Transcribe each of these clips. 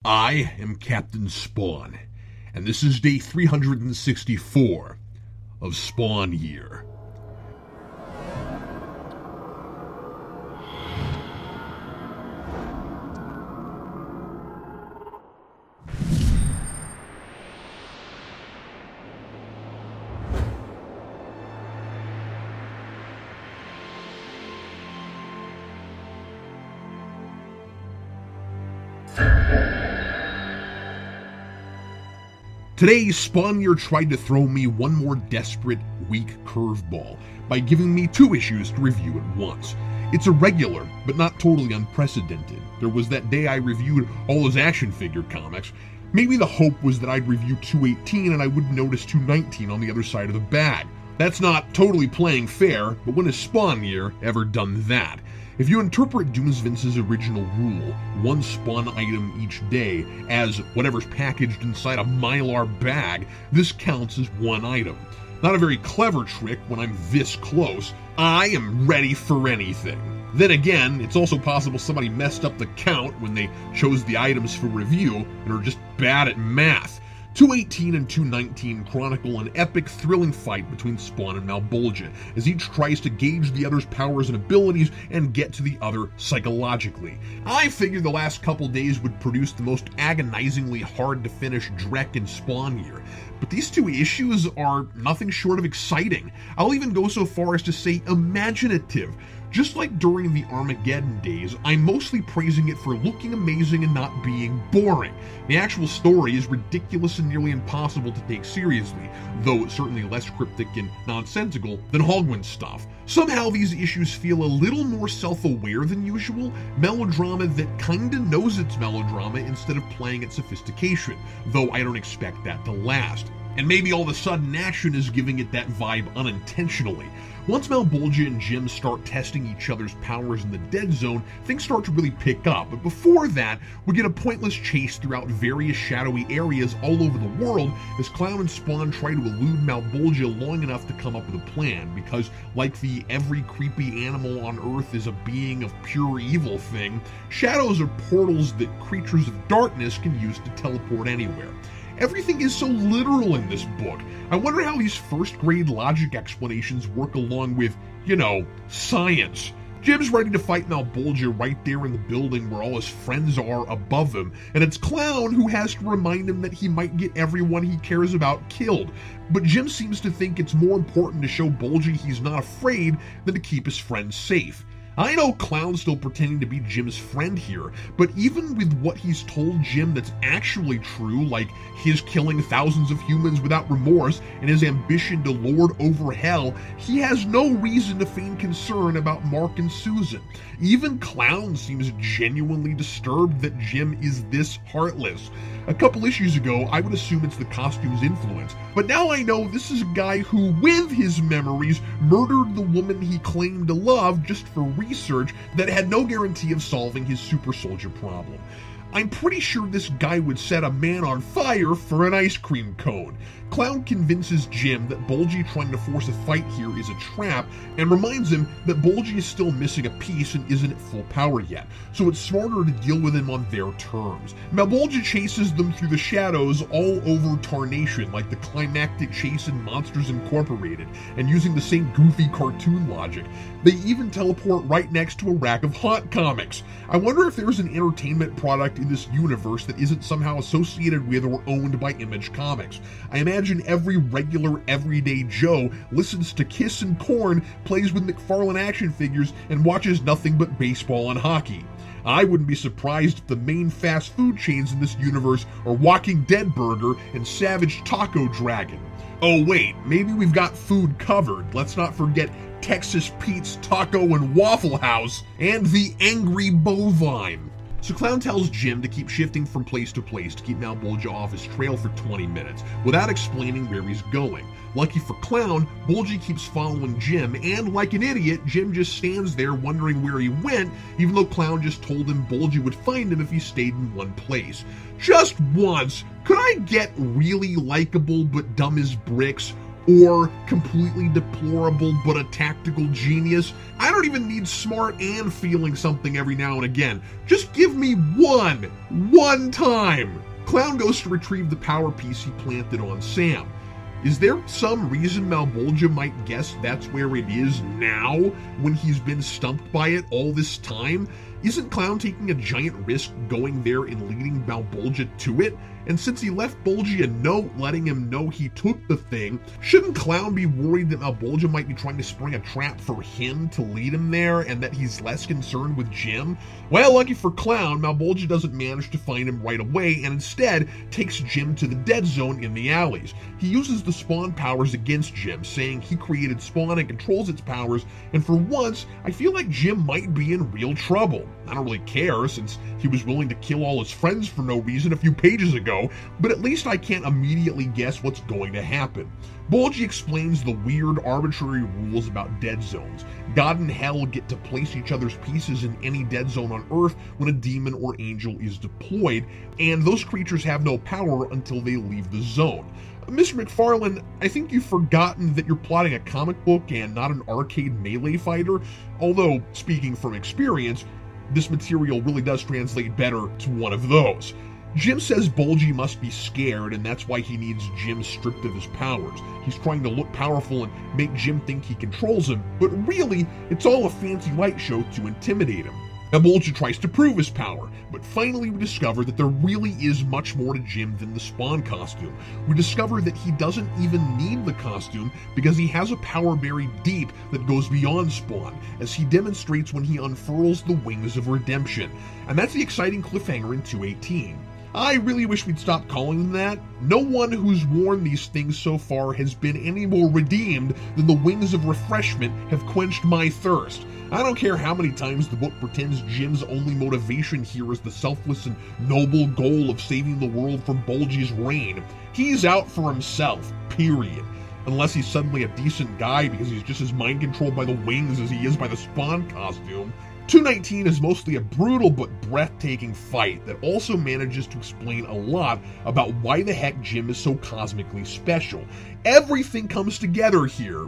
I am Captain Spawn, and this is day 364 of Spawn Year. Today, Spawn Year tried to throw me one more desperate, weak curveball by giving me 2 issues to review at once. It's irregular, but not totally unprecedented. There was that day I reviewed all his action figure comics. Maybe the hope was that I'd review 218 and I wouldn't notice 219 on the other side of the bag. That's not totally playing fair, but when has Spawn Year ever done that? If you interpret Doomsvince's original rule, 1 Spawn item each day, as whatever's packaged inside a Mylar bag, this counts as 1 item. Not a very clever trick when I'm this close. I am ready for anything. Then again, it's also possible somebody messed up the count when they chose the items for review and are just bad at math. 218 and 219 chronicle an epic, thrilling fight between Spawn and Malebolgia, as each tries to gauge the other's powers and abilities and get to the other psychologically. I figured the last couple days would produce the most agonizingly hard-to-finish Drek in Spawn Year, but these 2 issues are nothing short of exciting. I'll even go so far as to say imaginative. Just like during the Armageddon days, I'm mostly praising it for looking amazing and not being boring. The actual story is ridiculous and nearly impossible to take seriously, though certainly less cryptic and nonsensical than Hogwin's stuff. Somehow these issues feel a little more self-aware than usual, melodrama that kinda knows it's melodrama instead of playing at sophistication, though I don't expect that to last. And maybe all the sudden action is giving it that vibe unintentionally. Once Malebolgia and Jim start testing each other's powers in the dead zone, things start to really pick up, but before that, we get a pointless chase throughout various shadowy areas all over the world as Clown and Spawn try to elude Malebolgia long enough to come up with a plan, because like the every creepy animal on Earth is a being of pure evil thing, shadows are portals that creatures of darkness can use to teleport anywhere. Everything is so literal in this book. I wonder how these first-grade logic explanations work along with, science. Jim's ready to fight Malebolgia right there in the building where all his friends are above him, and it's Clown who has to remind him that he might get everyone he cares about killed. But Jim seems to think it's more important to show Bolgia he's not afraid than to keep his friends safe. I know Clown's still pretending to be Jim's friend here, but even with what he's told Jim that's actually true, like his killing thousands of humans without remorse and his ambition to lord over hell, he has no reason to feign concern about Mark and Susan. Even Clown seems genuinely disturbed that Jim is this heartless. A couple issues ago, I would assume it's the costume's influence, but now I know this is a guy who, with his memories, murdered the woman he claimed to love just for research that had no guarantee of solving his super soldier problem. I'm pretty sure this guy would set a man on fire for an ice cream cone. Clown convinces Jim that Bolgia trying to force a fight here is a trap, and reminds him that Bolgia is still missing a piece and isn't at full power yet, so it's smarter to deal with him on their terms. Malebolgia chases them through the shadows all over Tarnation, like the climactic chase in Monsters Incorporated, and using the same goofy cartoon logic. They even teleport right next to a rack of Haunt comics. I wonder if there's an entertainment product in this universe that isn't somehow associated with or owned by Image Comics. I imagine every regular, everyday Joe listens to Kiss and Korn, plays with McFarlane action figures, and watches nothing but baseball and hockey. I wouldn't be surprised if the main fast food chains in this universe are Walking Dead Burger and Savage Taco Dragon. Oh wait, maybe we've got food covered. Let's not forget Texas Pete's Taco and Waffle House and the Angry Bovine. So Clown tells Jim to keep shifting from place to place to keep Malebolgia off his trail for 20 minutes, without explaining where he's going. Lucky for Clown, Bolgia keeps following Jim, and like an idiot, Jim just stands there wondering where he went, even though Clown just told him Bolgia would find him if he stayed in one place. Just once, could I get really likable but dumb as bricks? or completely deplorable but a tactical genius. I don't even need smart and feeling something every now and again. Just give me one time. Clown goes to retrieve the power piece he planted on Sam. Is there some reason Malebolgia might guess that's where it is now, when he's been stumped by it all this time? Isn't Clown taking a giant risk going there and leading Malebolgia to it? And since he left Bulgy a note letting him know he took the thing, shouldn't Clown be worried that Malebolgia might be trying to spring a trap for him to lead him there, and that he's less concerned with Jim? Well, lucky for Clown, Malebolgia doesn't manage to find him right away, and instead takes Jim to the dead zone in the alleys. He uses the spawn powers against Jim, saying he created Spawn and controls its powers, and for once, I feel like Jim might be in real trouble. I don't really care, since he was willing to kill all his friends for no reason a few pages ago, but at least I can't immediately guess what's going to happen. Bulgy explains the weird, arbitrary rules about dead zones. God and Hell get to place each other's pieces in any dead zone on Earth when a demon or angel is deployed, and those creatures have no power until they leave the zone. Mr. McFarlane, I think you've forgotten that you're plotting a comic book and not an arcade melee fighter, although, speaking from experience, this material really does translate better to one of those. Jim says Bulgy must be scared, and that's why he needs Jim stripped of his powers. He's trying to look powerful and make Jim think he controls him, but really, it's all a fancy light show to intimidate him. Malebolgia tries to prove his power, but finally we discover that there really is much more to Jim than the Spawn costume. We discover that he doesn't even need the costume because he has a power buried deep that goes beyond Spawn, as he demonstrates when he unfurls the wings of redemption. And that's the exciting cliffhanger in 218. I really wish we'd stop calling them that. No one who's worn these things so far has been any more redeemed than the wings of refreshment have quenched my thirst. I don't care how many times the book pretends Jim's only motivation here is the selfless and noble goal of saving the world from Bulgy's reign. He's out for himself, period. Unless he's suddenly a decent guy because he's just as mind-controlled by the wings as he is by the Spawn costume. 219 is mostly a brutal but breathtaking fight that also manages to explain a lot about why the heck Jim is so cosmically special. Everything comes together here,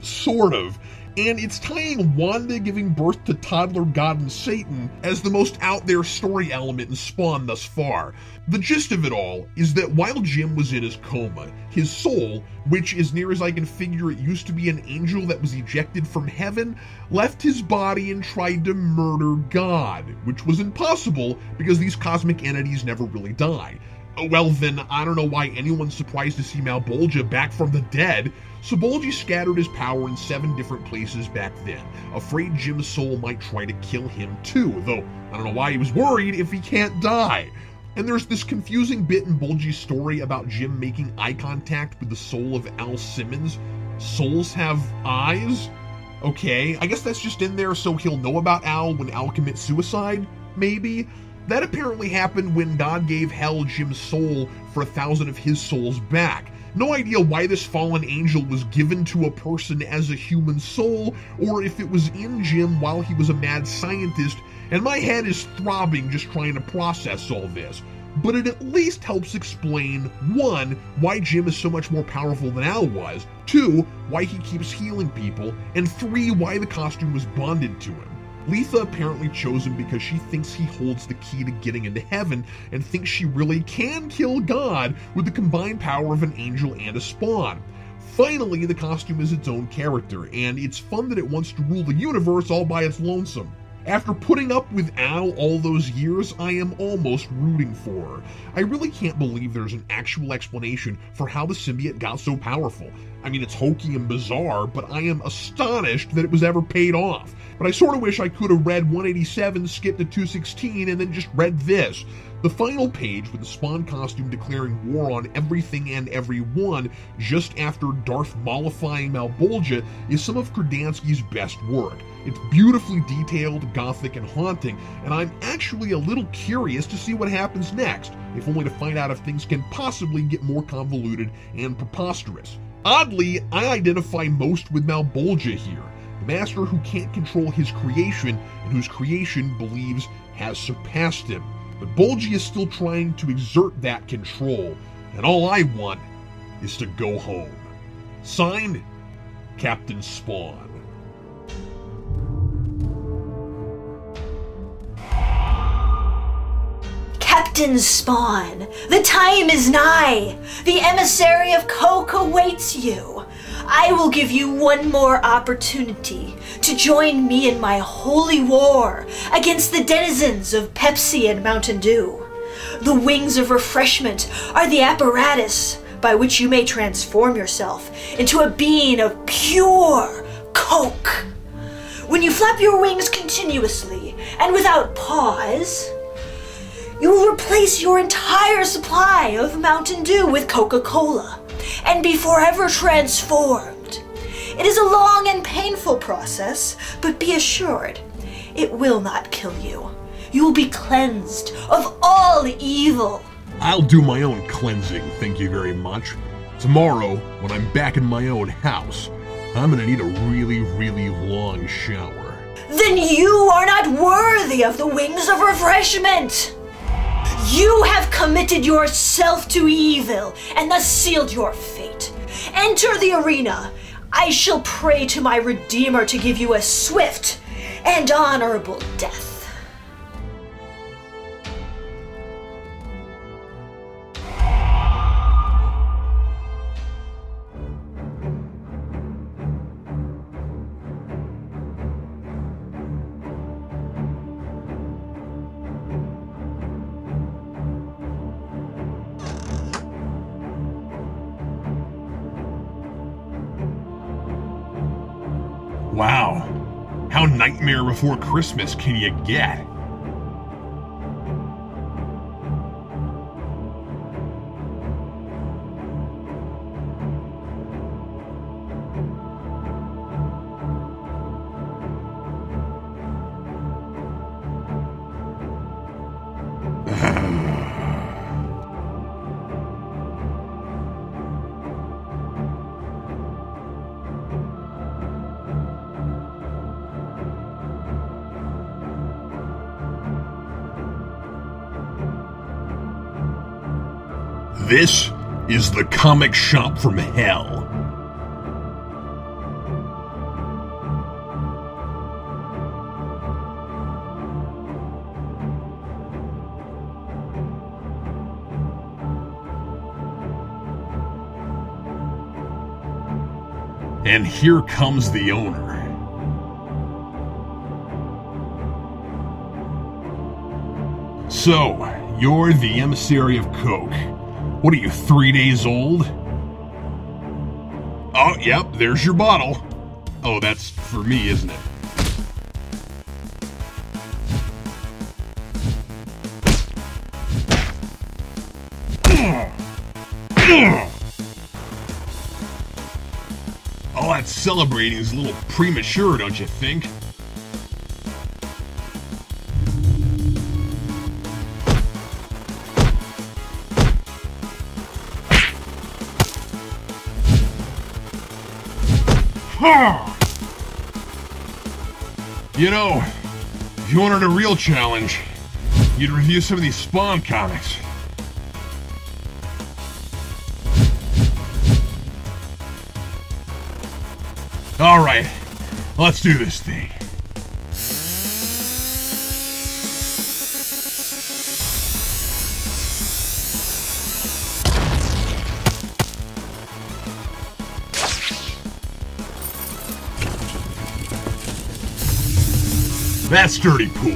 sort of. And it's tying Wanda giving birth to toddler God and Satan as the most out there story element in Spawn thus far. The gist of it all is that while Jim was in his coma, his soul, which as near as I can figure it used to be an angel that was ejected from heaven, left his body and tried to murder God, which was impossible because these cosmic entities never really die. Well then, I don't know why anyone's surprised to see Malebolgia back from the dead. So Bulgy scattered his power in 7 different places back then, afraid Jim's soul might try to kill him too, though I don't know why he was worried if he can't die. And there's this confusing bit in Bulgy's story about Jim making eye contact with the soul of Al Simmons. Souls have eyes? Okay, I guess that's just in there so he'll know about Al when Al commits suicide, maybe? That apparently happened when God gave Hell Jim's soul for 1,000 of his souls back. No idea why this fallen angel was given to a person as a human soul, or if it was in Jim while he was a mad scientist, and my head is throbbing just trying to process all this. But it at least helps explain, 1, why Jim is so much more powerful than Al was, 2, why he keeps healing people, and 3, why the costume was bonded to him. Letha apparently chose him because she thinks he holds the key to getting into heaven and thinks she really can kill God with the combined power of an angel and a Spawn. Finally, the costume is its own character, and it's fun that it wants to rule the universe all by its lonesome. After putting up with Al all those years, I am almost rooting for her. I really can't believe there's an actual explanation for how the symbiote got so powerful. I mean, it's hokey and bizarre, but I am astonished that it was ever paid off. But I sort of wish I could have read 187, skipped to 216, and then just read this. The final page with the Spawn costume declaring war on everything and everyone just after Darth mollifying Malebolgia is some of Kradansky's best work. It's beautifully detailed, gothic, and haunting, and I'm actually a little curious to see what happens next, if only to find out if things can possibly get more convoluted and preposterous. Oddly, I identify most with Malebolgia here, the master who can't control his creation and whose creation believes has surpassed him. But Bulgy is still trying to exert that control, and all I want is to go home. Signed, Captain Spawn. Captain Spawn, the time is nigh. The emissary of Coke awaits you. I will give you one more opportunity to join me in my holy war against the denizens of Pepsi and Mountain Dew. The wings of refreshment are the apparatus by which you may transform yourself into a being of pure Coke. When you flap your wings continuously and without pause, you will replace your entire supply of Mountain Dew with Coca-Cola and be forever transformed. It is a long and painful process, but be assured, it will not kill you. You will be cleansed of all evil. I'll do my own cleansing, thank you very much. Tomorrow, when I'm back in my own house, I'm gonna need a really, really long shower. Then you are not worthy of the wings of refreshment. You have committed yourself to evil and thus sealed your fate. Enter the arena. I shall pray to my Redeemer to give you a swift and honorable death. Wow, how Nightmare Before Christmas can you get? This is the comic shop from hell. And here comes the owner. So, you're the emissary of Coke. What are you, 3 days old? Oh, yep, there's your bottle. Oh, that's for me, isn't it? All that celebrating is a little premature, don't you think? You know, if you wanted a real challenge, you'd review some of these Spawn comics. Alright, let's do this thing. That's dirty pool.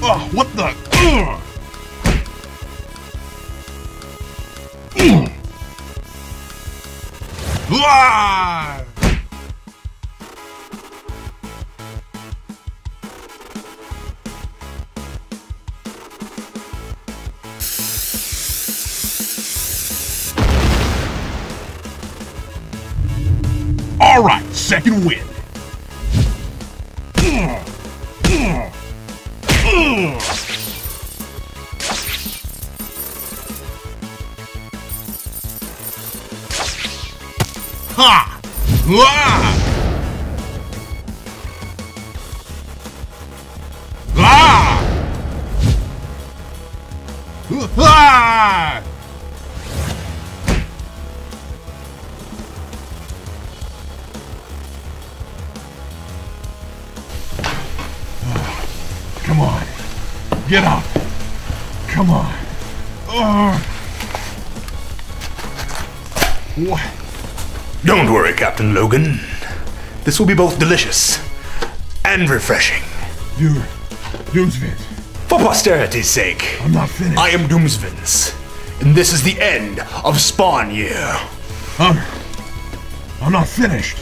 Oh, what the? Ah! Alright, second win. Ha! Ah! Ah! Come on. Get up. Come on. What? Don't worry, Captain Logan. This will be both delicious and refreshing. Doomsvin. For posterity's sake. I'm not finished. I am Doomsvins, and this is the end of Spawn Year. I'm not finished.